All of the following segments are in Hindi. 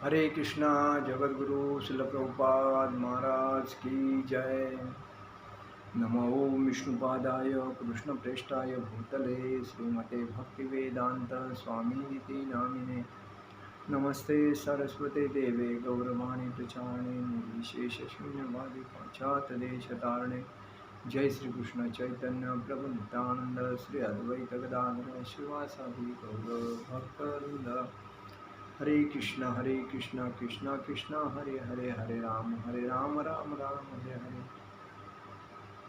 हरे कृष्णा। जगद्गुरु शिल प्रभुपाद महाराज की जय। नमो विष्णुपादाय कृष्णप्रेष्ठाय भूतले श्रीमते भक्तिवेदांत स्वामिनिति नामिने। नमस्ते सरस्वते देवे गौरवाणी प्रचारिणे निर्विशेष शून्यवादी पाश्चात्यदेशतारिणे। जय श्री कृष्ण चैतन्य प्रभु नित्यानंद श्री अद्वैत गदाधर श्रीवासादि गौर भक्तवृंद। हरे कृष्णा कृष्णा कृष्णा हरे हरे, हरे राम राम राम हरे हरे।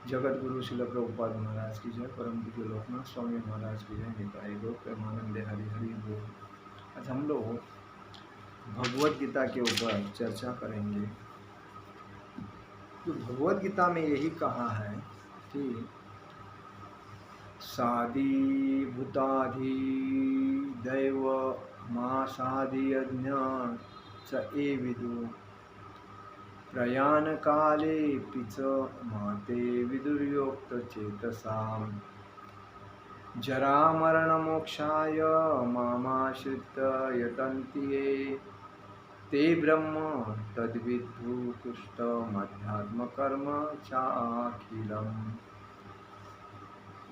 जगत गुरु शिल प्रभुपाद महाराज की जय। परम पूज्य लोकनाथ स्वामी महाराज की जय। निताय गौर प्रेमानंदे हरि हरि बोल। आज हम लोग भगवत गीता के ऊपर चर्चा करेंगे। तो भगवत गीता में यही कहा है कि सादि भूताधि दैव मासादि यज्ञ च ए विदु प्रयाण काले पिच माते विदुर्योक्त चेतसाम जरा मरण मोक्षाय मामाश्रित यतन्ति ये ते ब्रह्म तद्विद्धु तुष्टमध्यात्म कर्म चाखिलम्।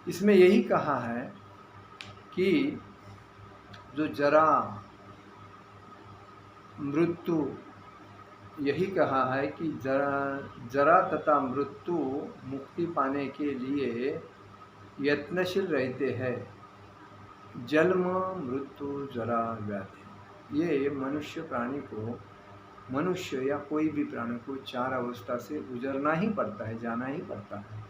इसमें यही कहा है कि जो जरा मृत्यु, यही कहा है कि जरा तथा मृत्यु मुक्ति पाने के लिए यत्नशील रहते हैं। जन्म मृत्यु जरा व्याधि, ये मनुष्य प्राणी को, मनुष्य या कोई भी प्राणी को चार अवस्था से गुजरना ही पड़ता है, जाना ही पड़ता है।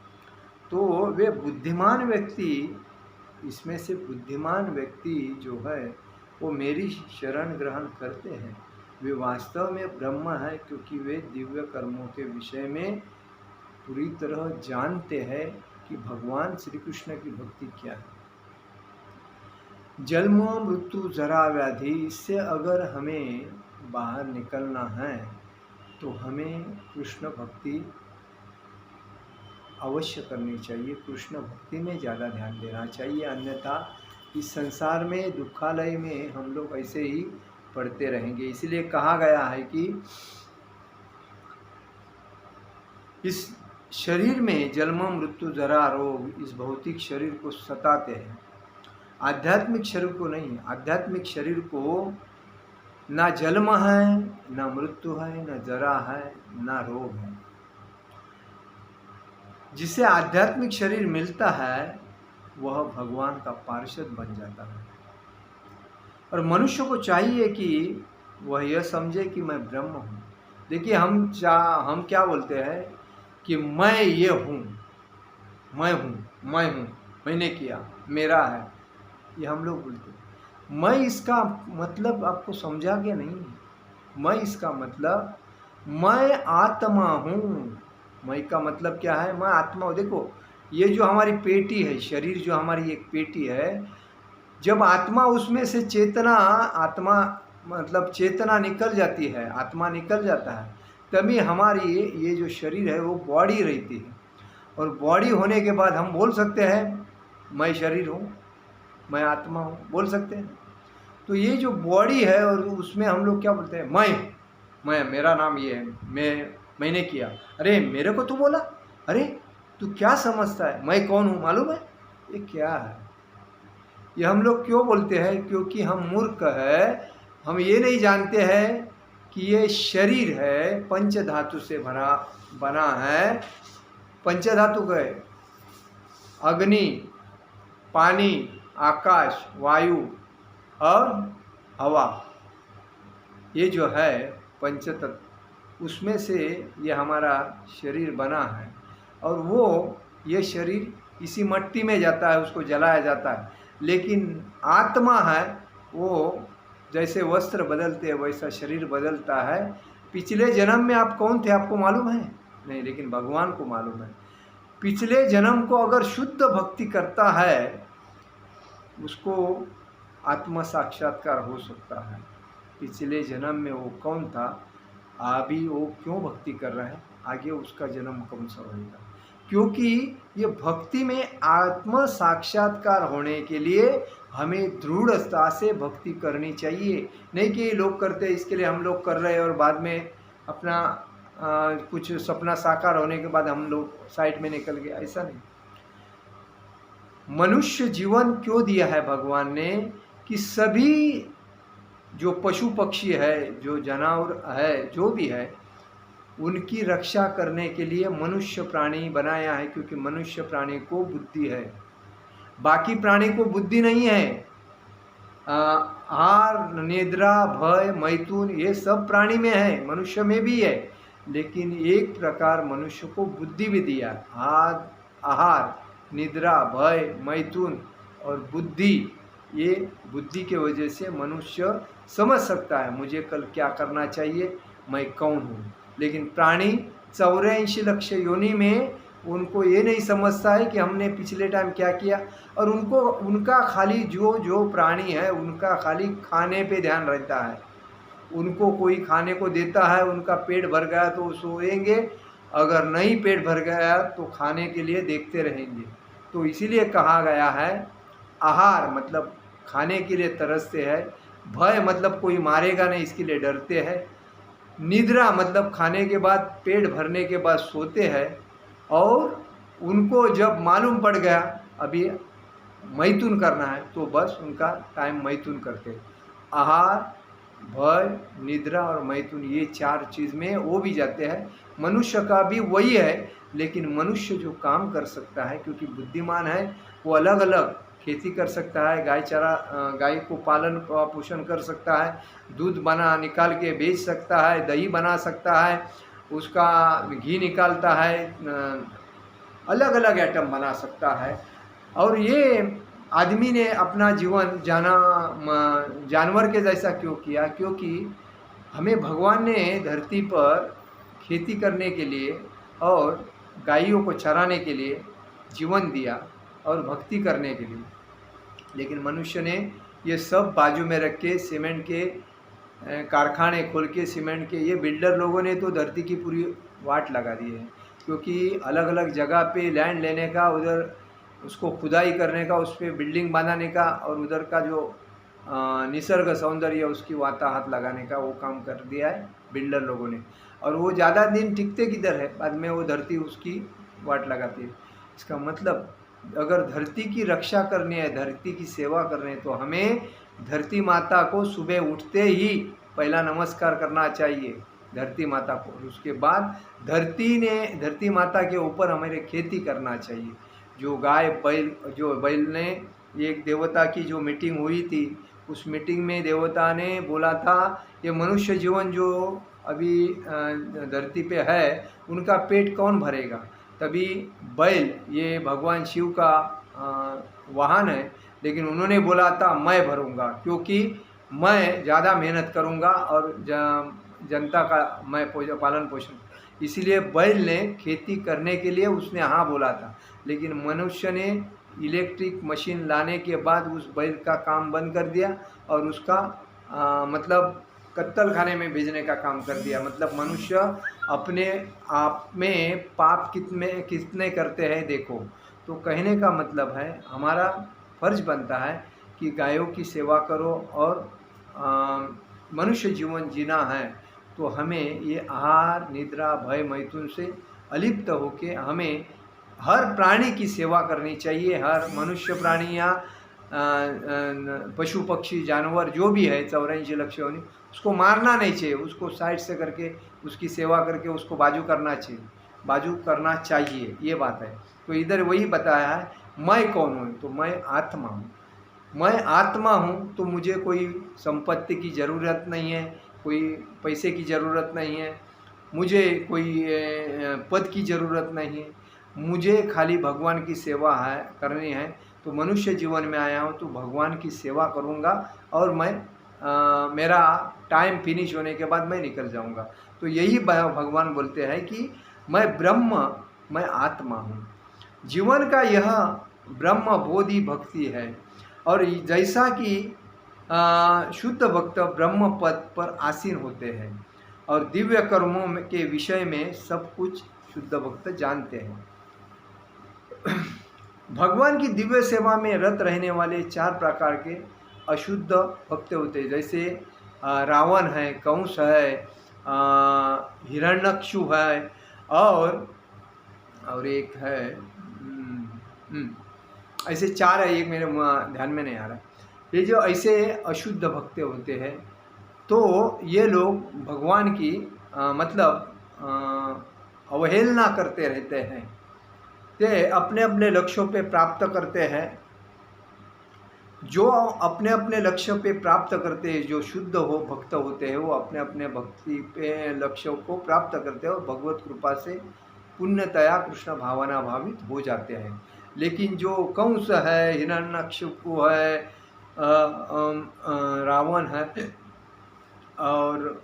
तो वे बुद्धिमान व्यक्ति, इसमें से बुद्धिमान व्यक्ति जो है वो मेरी शरण ग्रहण करते हैं। वे वास्तव में ब्रह्म है, क्योंकि वे दिव्य कर्मों के विषय में पूरी तरह जानते हैं कि भगवान श्री कृष्ण की भक्ति क्या है। जन्म मृत्यु जरा व्याधि, इससे अगर हमें बाहर निकलना है तो हमें कृष्ण भक्ति अवश्य करनी चाहिए। कृष्ण भक्ति में ज़्यादा ध्यान देना चाहिए, अन्यथा इस संसार में दुखालय में हम लोग ऐसे ही पढ़ते रहेंगे। इसलिए कहा गया है कि इस शरीर में जन्म मृत्यु जरा रोग इस भौतिक शरीर को सताते हैं, आध्यात्मिक शरीर को नहीं। आध्यात्मिक शरीर को ना जन्म है, ना मृत्यु है, ना जरा है, ना रोग है। जिसे आध्यात्मिक शरीर मिलता है वह भगवान का पार्षद बन जाता है। और मनुष्य को चाहिए कि वह यह समझे कि मैं ब्रह्म हूँ। देखिए हम क्या बोलते हैं कि मैं ये हूँ, मैं हूँ, मैंने किया, मेरा है, ये हम लोग बोलते हैं। मैं इसका मतलब आपको समझा गया नहीं। मैं इसका मतलब मैं आत्मा हूँ। मैं का मतलब क्या है? मैं आत्मा हूँ। देखो ये जो हमारी पेटी है, शरीर जो हमारी एक पेटी है, जब आत्मा उसमें से चेतना, आत्मा मतलब चेतना निकल जाती है, आत्मा निकल जाता है, तभी हमारी ये जो शरीर है वो बॉडी रहती है। और बॉडी होने के बाद हम बोल सकते हैं मैं शरीर हूँ, मैं आत्मा हूँ, बोल सकते हैं। तो ये जो बॉडी है और उसमें हम लोग क्या बोलते हैं? मैं मेरा नाम ये है, मैंने किया। अरे मेरे को तू बोला, अरे तू क्या समझता है मैं कौन हूँ मालूम है? ये क्या है? ये हम लोग क्यों बोलते हैं? क्योंकि हम मूर्ख है। हम ये नहीं जानते हैं कि ये शरीर है पंच धातु से बना है। पंच धातु गए अग्नि, पानी, आकाश, वायु और हवा, ये जो है पंचतत्व, उसमें से ये हमारा शरीर बना है। और वो ये शरीर इसी मट्टी में जाता है, उसको जलाया जाता है। लेकिन आत्मा है वो जैसे वस्त्र बदलते हैं वैसा शरीर बदलता है। पिछले जन्म में आप कौन थे आपको मालूम है? नहीं, लेकिन भगवान को मालूम है। पिछले जन्म को अगर शुद्ध भक्ति करता है उसको आत्म साक्षात्कार हो सकता है। पिछले जन्म में वो कौन था, अभी वो क्यों भक्ति कर रहा है, आगे उसका जन्म कौन सा होगा। क्योंकि ये भक्ति में आत्म साक्षात्कार होने के लिए हमें दृढ़ता से भक्ति करनी चाहिए। नहीं कि लोग करते इसके लिए हम लोग कर रहे हैं और बाद में अपना कुछ सपना साकार होने के बाद हम लोग साइड में निकल गए, ऐसा नहीं। मनुष्य जीवन क्यों दिया है भगवान ने कि सभी जो पशु पक्षी है, जो जानवर है, जो भी है, उनकी रक्षा करने के लिए मनुष्य प्राणी बनाया है, क्योंकि मनुष्य प्राणी को बुद्धि है, बाकी प्राणी को बुद्धि नहीं है। आहार, निद्रा, भय, मैथुन ये सब प्राणी में है, मनुष्य में भी है, लेकिन एक प्रकार मनुष्य को बुद्धि भी दिया। आहार, निद्रा, भय, मैथुन और बुद्धि, ये बुद्धि के वजह से मनुष्य समझ सकता है मुझे कल क्या करना चाहिए, मैं कौन हूँ। लेकिन प्राणी 84 लाख योनि में उनको ये नहीं समझता है कि हमने पिछले टाइम क्या किया, और उनका खाली जो प्राणी है उनका खाली खाने पे ध्यान रहता है। उनको कोई खाने को देता है, उनका पेट भर गया तो सोएंगे, अगर नहीं पेट भर गया तो खाने के लिए देखते रहेंगे। तो इसीलिए कहा गया है, आहार मतलब खाने के लिए तरसते हैं, भय मतलब कोई मारेगा नहीं इसके लिए डरते हैं, निद्रा मतलब खाने के बाद पेट भरने के बाद सोते हैं, और उनको जब मालूम पड़ गया अभी मैथुन करना है तो बस उनका टाइम मैथुन करते। आहार, भय, निद्रा और मैथुन ये 4 चीज़ में वो भी जाते हैं। मनुष्य का भी वही है, लेकिन मनुष्य जो काम कर सकता है क्योंकि बुद्धिमान है, वो अलग अलग खेती कर सकता है, गाय को पालन पोषण कर सकता है, दूध बना निकाल के बेच सकता है, दही बना सकता है, उसका घी निकालता है, अलग अलग आइटम बना सकता है। और ये आदमी ने अपना जीवन जानवर के जैसा क्यों किया? क्योंकि हमें भगवान ने धरती पर खेती करने के लिए और गायों को चराने के लिए जीवन दिया और भक्ति करने के लिए, लेकिन मनुष्य ने ये सब बाजू में रख के सीमेंट के कारखाने खोल के सीमेंट के, ये बिल्डर लोगों ने तो धरती की पूरी वाट लगा दी है, क्योंकि अलग अलग जगह पे लैंड लेने का, उधर उसको खुदाई करने का, उस पर बिल्डिंग बनाने का, और उधर का जो निसर्ग सौंदर्य उसकी वाताहत लगाने का वो काम कर दिया है बिल्डर लोगों ने। और वो ज़्यादा दिन टिकते किधर है, बाद में वो धरती उसकी वाट लगाती है। इसका मतलब अगर धरती की रक्षा करनी है, धरती की सेवा करनी है, तो हमें धरती माता को सुबह उठते ही पहला नमस्कार करना चाहिए धरती माता को। उसके बाद धरती माता के ऊपर हमें खेती करना चाहिए। जो बैल ने, एक देवता की जो मीटिंग हुई थी, उस मीटिंग में देवता ने बोला था ये मनुष्य जीवन जो अभी धरती पे है उनका पेट कौन भरेगा। तभी बैल ये भगवान शिव का वाहन है, लेकिन उन्होंने बोला था मैं भरूंगा, क्योंकि मैं ज़्यादा मेहनत करूंगा और जनता का मैं पालन पोषण, इसीलिए बैल ने खेती करने के लिए उसने हाँ बोला था। लेकिन मनुष्य ने इलेक्ट्रिक मशीन लाने के बाद उस बैल का काम बंद कर दिया और उसका मतलब कत्तल खाने में भेजने का काम कर दिया। मतलब मनुष्य अपने आप में पाप कितने करते हैं देखो। तो कहने का मतलब है हमारा फर्ज बनता है कि गायों की सेवा करो, और मनुष्य जीवन जीना है तो हमें ये आहार, निद्रा, भय, मैथुन से अलिप्त होके हमें हर प्राणी की सेवा करनी चाहिए। हर मनुष्य, प्राणी या पशु पक्षी जानवर जो भी है 84 लाख योनि, उसको मारना नहीं चाहिए, उसको साइड से करके उसकी सेवा करके उसको बाजू करना चाहिए, ये बात है। तो इधर वही बताया है मैं कौन हूँ, तो मैं आत्मा हूँ। मैं आत्मा हूँ तो मुझे कोई संपत्ति की ज़रूरत नहीं है, कोई पैसे की ज़रूरत नहीं है, मुझे कोई पद की ज़रूरत नहीं है, मुझे खाली भगवान की सेवा करनी है। तो मनुष्य जीवन में आया हूँ तो भगवान की सेवा करूँगा, और मैं मेरा टाइम फिनिश होने के बाद मैं निकल जाऊँगा। तो यही भगवान बोलते हैं कि मैं ब्रह्म, मैं आत्मा हूँ। जीवन का यह ब्रह्म बोधि भक्ति है। और जैसा कि शुद्ध भक्त ब्रह्म पद पर आसीन होते हैं और दिव्य कर्मों के विषय में सब कुछ शुद्ध भक्त जानते हैं। भगवान की दिव्य सेवा में रत रहने वाले 4 प्रकार के अशुद्ध भक्त होते हैं। जैसे रावण है, कंस है, हिरण्यकशु है, और एक है, ऐसे 4 है, एक मेरे ध्यान में नहीं आ रहा। ये जो ऐसे अशुद्ध भक्त होते हैं, तो ये लोग भगवान की मतलब अवहेलना करते रहते हैं। ते अपने अपने लक्ष्यों पे प्राप्त करते हैं। जो अपने अपने लक्ष्य पे प्राप्त करते हैं, जो शुद्ध हो भक्त होते हैं, वो अपने अपने भक्ति पे लक्ष्यों को प्राप्त करते हैं और भगवत कृपा से पुण्यतया कृष्ण भावना भावित हो जाते हैं। लेकिन जो कंस है, हिरण्यकशिपु है, रावण है और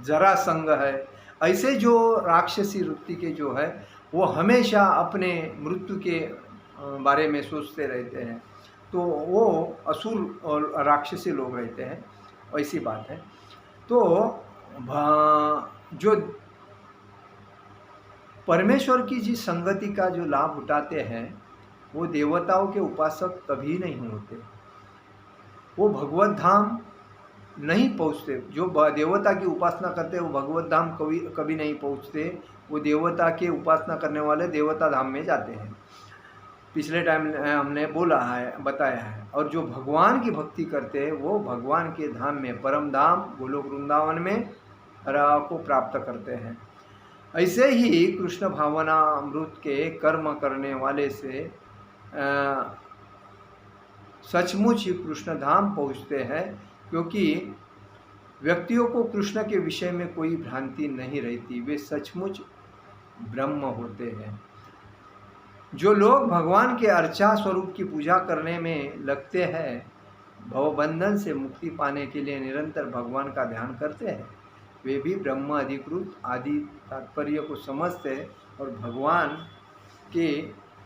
जरासंध है, ऐसे जो राक्षसी वृत्ति के जो है, वो हमेशा अपने मृत्यु के बारे में सोचते रहते हैं। तो वो असुर और राक्षसी लोग रहते हैं, ऐसी बात है। तो जो परमेश्वर की जिस संगति का जो लाभ उठाते हैं, वो देवताओं के उपासक कभी नहीं होते। वो भगवत धाम नहीं पहुँचते। जो देवता की उपासना करते हैं वो भगवत धाम कभी नहीं पहुँचते। वो देवता के उपासना करने वाले देवता धाम में जाते हैं। पिछले टाइम हमने बताया है। और जो भगवान की भक्ति करते हैं वो भगवान के धाम में, परम धाम गोलोक वृंदावन में को प्राप्त करते हैं। ऐसे ही कृष्ण भावना अमृत के कर्म करने वाले से सचमुच ही कृष्ण धाम पहुँचते हैं, क्योंकि व्यक्तियों को कृष्ण के विषय में कोई भ्रांति नहीं रहती। वे सचमुच ब्रह्म होते हैं। जो लोग भगवान के अर्चा स्वरूप की पूजा करने में लगते हैं, भवबंधन से मुक्ति पाने के लिए निरंतर भगवान का ध्यान करते हैं, वे भी ब्रह्म अधिकृत आदि तात्पर्य को समझते हैं और भगवान के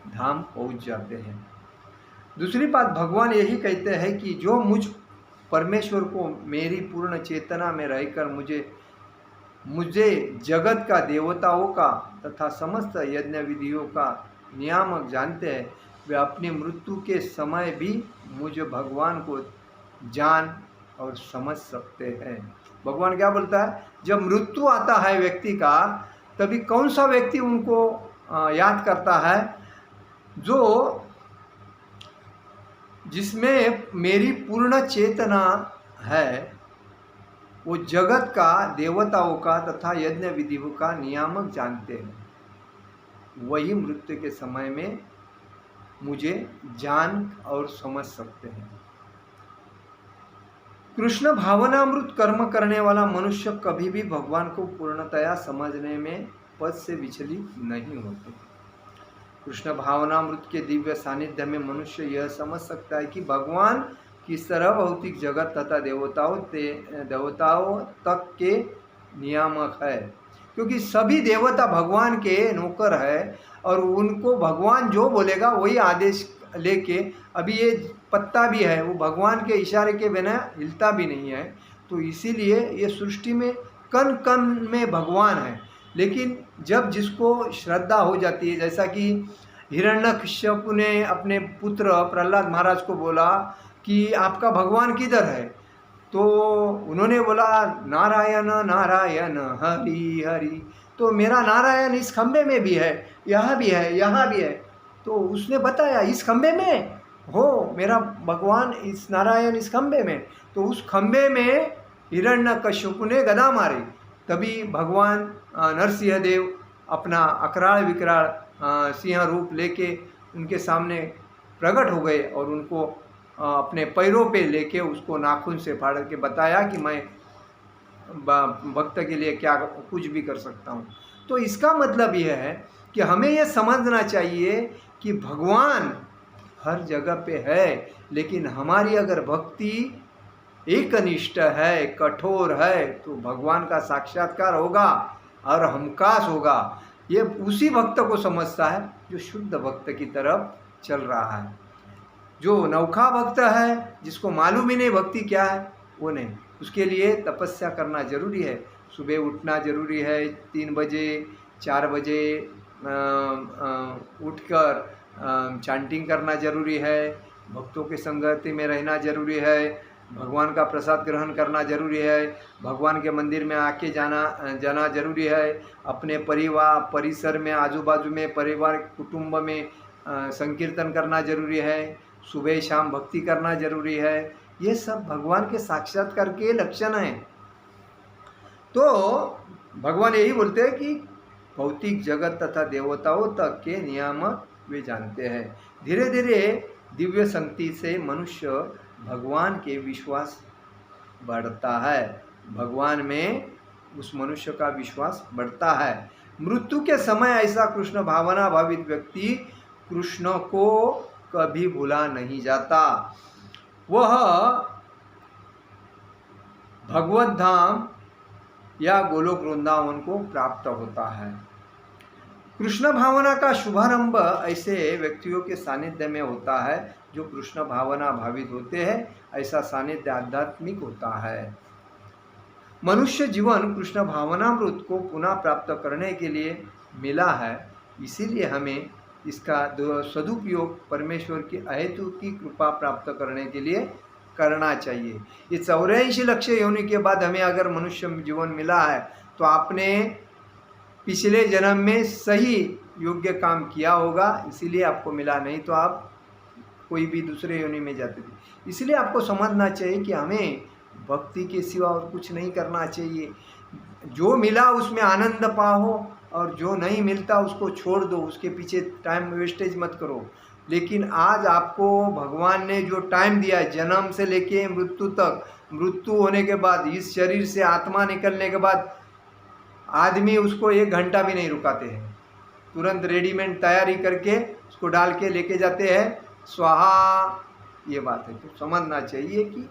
धाम पहुंच जाते हैं। दूसरी बात, भगवान यही कहते हैं कि जो मुझ परमेश्वर को मेरी पूर्ण चेतना में रहकर मुझे जगत का, देवताओं का तथा समस्त यज्ञ विधियों का नियामक जानते हैं, वे अपनी मृत्यु के समय भी मुझ भगवान को जान और समझ सकते हैं। भगवान क्या बोलता है? जब मृत्यु आता है व्यक्ति का, तभी कौन सा व्यक्ति उनको याद करता है? जो जिसमें मेरी पूर्ण चेतना है, वो जगत का, देवताओं का तथा यज्ञ विधियों का नियामक जानते हैं, वही मृत्यु के समय में मुझे जान और समझ सकते हैं। कृष्ण भावनामृत कर्म करने वाला मनुष्य कभी भी भगवान को पूर्णतया समझने में पद से विचलित नहीं होते। कृष्ण भावनामृत के दिव्य सानिध्य में मनुष्य यह समझ सकता है कि भगवान किस तरह भौतिक जगत तथा देवताओं तक के नियामक है, क्योंकि सभी देवता भगवान के नौकर है और उनको भगवान जो बोलेगा वही आदेश लेके, अभी ये पत्ता भी है वो भगवान के इशारे के बिना हिलता भी नहीं है। तो इसीलिए ये सृष्टि में कण कण में भगवान है। लेकिन जब जिसको श्रद्धा हो जाती है, जैसा कि हिरण्यकश्यप ने अपने पुत्र प्रहलाद महाराज को बोला कि आपका भगवान किधर है, तो उन्होंने बोला नारायण नारायण हरि हरि। तो मेरा नारायण इस खंबे में भी है, यहाँ भी है, यहाँ भी है। तो उसने बताया इस खंबे में हो मेरा भगवान, इस नारायण इस खंबे में। तो उस खंबे में हिरण्यकश्यप ने गदा मारी, तभी भगवान नरसिंह देव अपना अकराल विकराल सिंह रूप लेके उनके सामने प्रकट हो गए और उनको अपने पैरों पे लेके उसको नाखून से फाड़ के बताया कि मैं भक्त के लिए क्या कुछ भी कर सकता हूँ। तो इसका मतलब यह है कि हमें यह समझना चाहिए कि भगवान हर जगह पे है, लेकिन हमारी अगर भक्ति एकनिष्ठ है, कठोर है, तो भगवान का साक्षात्कार होगा और हमकास होगा। ये उसी भक्त को समझता है जो शुद्ध भक्त की तरफ चल रहा है। जो नौखा भक्त है, जिसको मालूम ही नहीं भक्ति क्या है, वो नहीं। उसके लिए तपस्या करना जरूरी है, सुबह उठना जरूरी है, 3 बजे 4 बजे उठकर चैंटिंग करना जरूरी है, भक्तों के संगति में रहना जरूरी है, भगवान का प्रसाद ग्रहण करना जरूरी है, भगवान के मंदिर में आके जाना जरूरी है, अपने परिवार परिसर में आजू बाजू में परिवार कुटुंब में संकीर्तन करना जरूरी है, सुबह शाम भक्ति करना जरूरी है। ये सब भगवान के साक्षात्कार के लक्षण हैं। तो भगवान यही बोलते हैं कि भौतिक जगत तथा देवताओं तक के नियामक वे जानते हैं। धीरे धीरे दिव्य शक्ति से मनुष्य भगवान के विश्वास बढ़ता है, भगवान में उस मनुष्य का विश्वास बढ़ता है। मृत्यु के समय ऐसा कृष्ण भावना भावित व्यक्ति कृष्ण को कभी भूला नहीं जाता, वह भगवत धाम या गोलोक वृंदावन को प्राप्त होता है। कृष्ण भावना का शुभारंभ ऐसे व्यक्तियों के सानिध्य में होता है जो कृष्ण भावना भावित होते हैं। ऐसा सानिध्य आध्यात्मिक होता है। मनुष्य जीवन कृष्ण भावनामृत को पुनः प्राप्त करने के लिए मिला है, इसीलिए हमें इसका सदुपयोग परमेश्वर की अहेतु की कृपा प्राप्त करने के लिए करना चाहिए। ये 84 लक्ष योनि के बाद हमें अगर मनुष्य जीवन मिला है तो आपने पिछले जन्म में सही योग्य काम किया होगा, इसीलिए आपको मिला, नहीं तो आप कोई भी दूसरे योनि में जाते थे। इसलिए आपको समझना चाहिए कि हमें भक्ति के सिवा और कुछ नहीं करना चाहिए। जो मिला उसमें आनंद पाओ और जो नहीं मिलता उसको छोड़ दो, उसके पीछे टाइम वेस्टेज मत करो। लेकिन आज आपको भगवान ने जो टाइम दिया है, जन्म से लेके मृत्यु तक, मृत्यु होने के बाद इस शरीर से आत्मा निकलने के बाद आदमी उसको 1 घंटा भी नहीं रुकाते हैं, तुरंत रेडीमेड तैयारी करके उसको डाल के लेके जाते हैं, स्वाहा। ये बात है, तो समझना चाहिए कि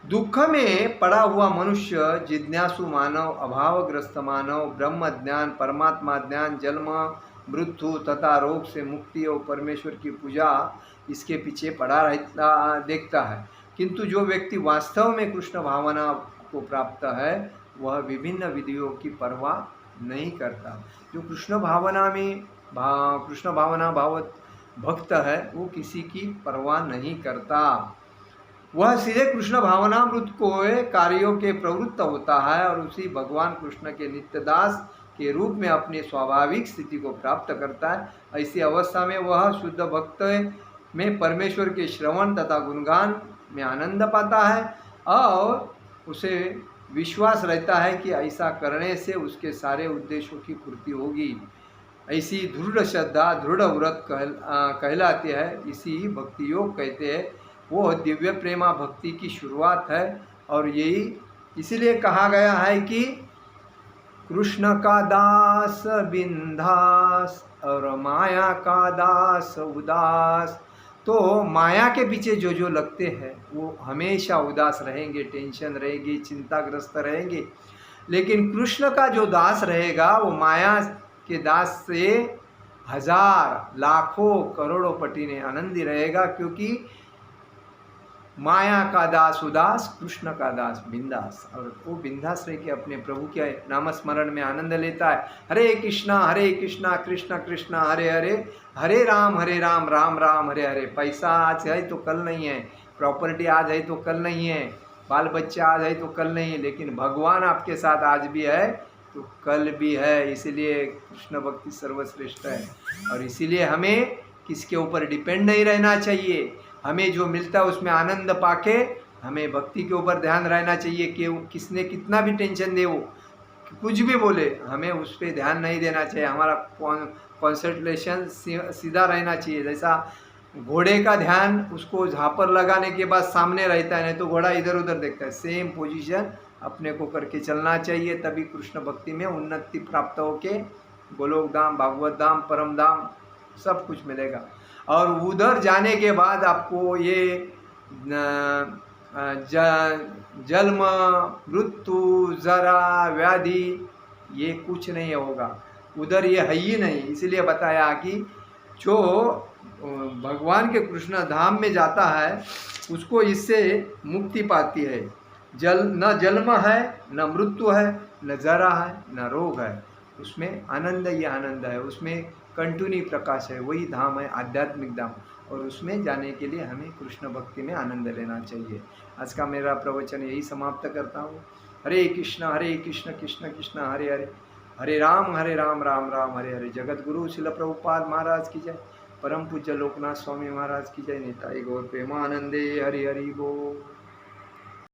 दुख में पड़ा हुआ मनुष्य, जिज्ञासु मानव, अभावग्रस्त मानव, ब्रह्म ज्ञान, परमात्मा ज्ञान, जन्म मृत्यु तथा रोग से मुक्ति और परमेश्वर की पूजा, इसके पीछे पड़ा रहता देखता है। किंतु जो व्यक्ति वास्तव में कृष्ण भावना को प्राप्त है, वह विभिन्न विधियों की परवाह नहीं करता। जो कृष्ण भावना भावत भक्त है, वो किसी की परवाह नहीं करता, वह सीधे कृष्ण भावनामृत को कार्यों के प्रवृत्त होता है और उसी भगवान कृष्ण के नित्यदास के रूप में अपनी स्वाभाविक स्थिति को प्राप्त करता है। ऐसी अवस्था में वह शुद्ध भक्त में परमेश्वर के श्रवण तथा गुणगान में आनंद पाता है और उसे विश्वास रहता है कि ऐसा करने से उसके सारे उद्देश्यों की पूर्ति होगी। ऐसी दृढ़ श्रद्धा, दृढ़ व्रत कहलाती है। इसी भक्ति योग कहते हैं। वो दिव्य प्रेमा भक्ति की शुरुआत है और यही इसीलिए कहा गया है कि कृष्ण का दास बिंदास और माया का दास उदास। तो माया के पीछे जो जो लगते हैं वो हमेशा उदास रहेंगे, टेंशन रहेगी, चिंताग्रस्त रहेंगे। लेकिन कृष्ण का जो दास रहेगा वो माया के दास से हजार लाखों करोड़ों पटीने आनंदी रहेगा, क्योंकि माया का दास उदास, कृष्ण का दास बिंदास। और वो बिंदास रह के अपने प्रभु के नामस्मरण में आनंद लेता है। हरे कृष्णा कृष्ण कृष्ण हरे हरे, हरे राम राम राम हरे हरे। पैसा आज है तो कल नहीं है, प्रॉपर्टी आज है तो कल नहीं है, बाल बच्चा आज है तो कल नहीं है, लेकिन भगवान आपके साथ आज भी है तो कल भी है। इसीलिए कृष्ण भक्ति सर्वश्रेष्ठ है और इसीलिए हमें किसके ऊपर डिपेंड नहीं रहना चाहिए। हमें जो मिलता है उसमें आनंद पाके हमें भक्ति के ऊपर ध्यान रहना चाहिए कि किसने कितना भी टेंशन दे, वो कुछ भी बोले, हमें उस पर ध्यान नहीं देना चाहिए। हमारा कॉन्सेंट्रेशन सीधा रहना चाहिए। जैसा घोड़े का ध्यान उसको झापर लगाने के बाद सामने रहता है, नहीं तो घोड़ा इधर उधर देखता है। सेम पोजीशन अपने को करके चलना चाहिए, तभी कृष्ण भक्ति में उन्नति प्राप्त होके गोलोक धाम, भागवत धाम, परम धाम सब कुछ मिलेगा। और उधर जाने के बाद आपको ये जन्म मृत्यु जरा व्याधि ये कुछ नहीं होगा, उधर ये है ही नहीं। इसलिए बताया कि जो भगवान के कृष्ण धाम में जाता है उसको इससे मुक्ति पाती है। न जन्म है, न मृत्यु है, न जरा है, न रोग है, उसमें आनंद ही आनंद है, उसमें कंटूनी प्रकाश है, वही धाम है आध्यात्मिक धाम। और उसमें जाने के लिए हमें कृष्ण भक्ति में आनंद लेना चाहिए। आज का मेरा प्रवचन यही समाप्त करता हूँ। हरे कृष्ण कृष्ण कृष्ण हरे हरे, हरे राम राम राम हरे हरे। जगत गुरु शिल प्रभुपाद महाराज की जय। परम पूज्य लोकनाथ स्वामी महाराज की जय। निताई गौर प्रेमानंदे हरि हरि बोल।